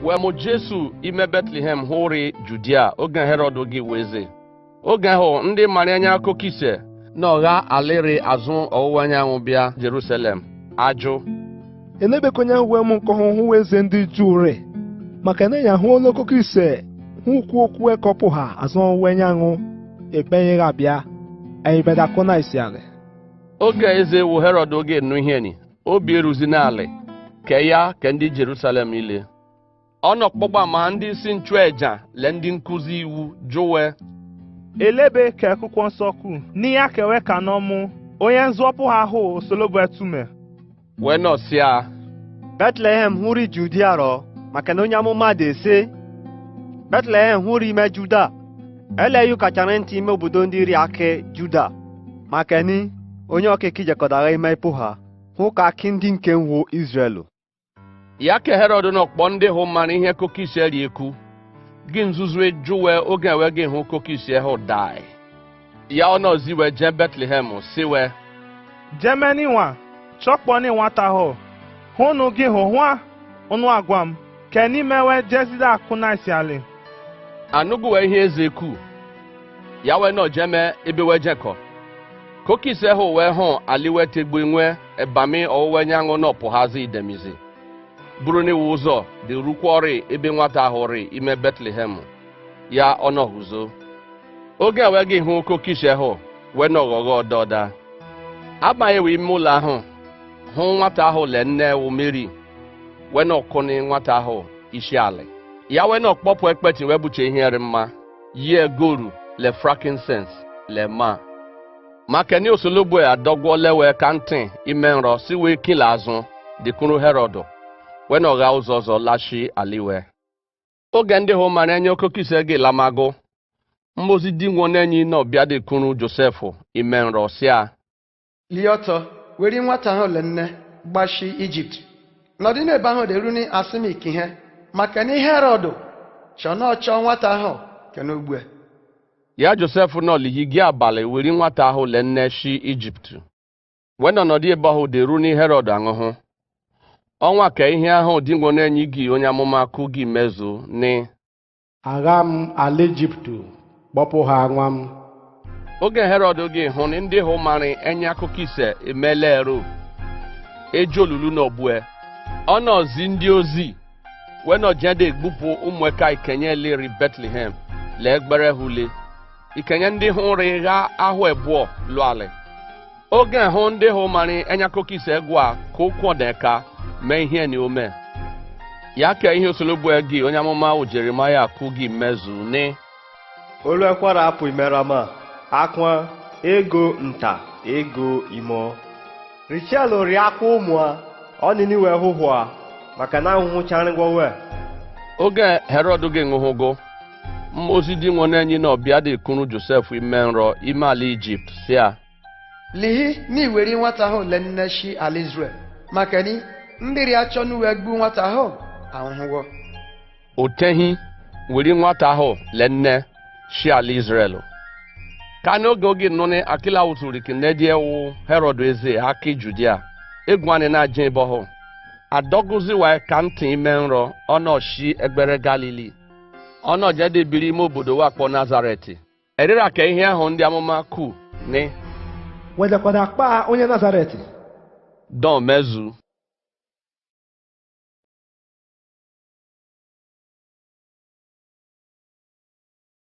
wee mụ Jesu ime Bethlehem hụri Judea oge Herod gị weze. Oge ahụ ndị mara anya akụkọ ise na ọgha alịrị azụ ọwụwa anyanwụ bịa Jerusalem ajụ. Elebekonye uwe m nkọhụ weze ndị Juu re maka na ya hụ olokoko ise hụkwu okwu ekọpụ ha azụ ọwụwa anyanwụ ebenye ha bịa anyị bedakọ na isi ala. Oge eze wu Herod oge nnu ihe ni obi eruzi n'alị ke ya ke ndị Jerusalem ile. Ọ nọkpọgba ma ndị isi nchụaja le ndị nkụzi iwu jụwe elebe ka akwụkwọ nsọ kwu n'iya kewe ka n'ọmụ onye nzọpụ ha hụ osolobu etume wee nọsịa Bethlehem hụri Judea rọ maka na onye amụma dị ese Bethlehem hụri ime Juda eleghị kachara ntị ime obodo ndị iri aka Juda maka ni onye okike jekọdara ime ịpụ ha hụ ka akị ndị nke nwo Israel. Ya ka Herod nọkpọ ndị hụ mara ihe akụkọ ise ri ekwu gị nzuzu jụwe oge ewe gị hụ akụkọ ise hụ dai ya ọ nọzi wee jee Bethlehem siwe jemeni nwa chọkpọni nwata hụ hụnụ gị hụ hụa ụnụ agwa m ke n'ime wee jezide akụ na isi ali anụgụ wee ihe eze kwu ya wee nọ jeme ebe wee jekọ akụkọ ise hụ wee hụ aliwe tegbu nwe ebami ọwụwa anyanwụ nọpụ hazi idemizi bụrụ n'iwu ụzọ dị rukwọrị ebe nwata ahụ rị ime Bethlehem ya ọnọhụzo oge a wee gị hụ akụkọ ise hụ wee nọghọghọ ọdọda abanyeghị ime ụlọ ahụ hụ nwata ahụ le nne wụ Mary wee nọkụni nwata ahụ isi alị ya wee nọkpọpụ ekpeti wee buche ihe nri mma yie goru le frankincense le ma maka ni osologbu adọgwọ lewe ka ntị ime nrọ si wee kila azụ dịkwuru Herod wee nọgha ụzọ ọzọ lashi aliwe. Oge ndị hụ mara anya akụkọ ise gị lamago mmozi di nwo n'enyi na ọbịa dịkwuru Josef ime nrọ sịa lie ọtọ were nwata ahụ le nne gbashi Ijipt nọdụ n'ebe ahụ dị runi asimik ihe maka na Herod chọnọchọ nwata ahụ kenogbu ya Josef nọ lihi gị abalị were nwata ahụ le nne shi Ijipt wee nọnọdụ ebe ahụ dị runi Herod aṅụhụ ọnwa ka ihe ahụ dị nwo n'enyi gị onye amụma kụ gị mezu ni agha m ala Ijipt gbọpụ ha nwa m. oge Herod gị hụ na ndị hụ mara enye akụkọ ise emela ero eji olulu n'ọgbue ọ nọzi ndị ozi wee nọjede egbupụ ụmụeka ikenye leri Bethlehem lee gbere hule ikenye ndị hụ rị gha ahụ ebụọ lụalị oge hụ ndị hụ mara enye akụkọ ise gwa ka ụkwụ ọdeka mee ihe na ome ya ka ihe osologbu gị onye amụma Jeremaya kụ gị mezu ni olu ekwara apụ imerama akwa ego nta ego imo Richel ri akwa ụmụ a ọnịni wee hụhụ a maka na ahụhụ charịgwowe. oge Herod gị ṅụhụgo mmozi dị nwo n'enyi na ọbịa dị kwuru Josef ime nrọ ime ala Ijipt sịa lihi na iwere nwata ahụ le nne shi ala Israel maka ni ndịrị achọ n'uwe gbu nwata ahụ ahụhụgo otehi were nwata ahụ le nne shi ala Israel ka n'oge oge nụnị akịla wụtụrụ kinedie wụ Herod eze akị Judea egwuanị na-aja ebe ọhụ adọgụzi wee ka ntị ime nrọ ọnọshi egbere Galili ọnọjedebiri ime obodo wakpọ Nazareti erira ka ihe ahụ ndị amụma kwu ni Wedekwada akpa onye Nazareti dọ mezu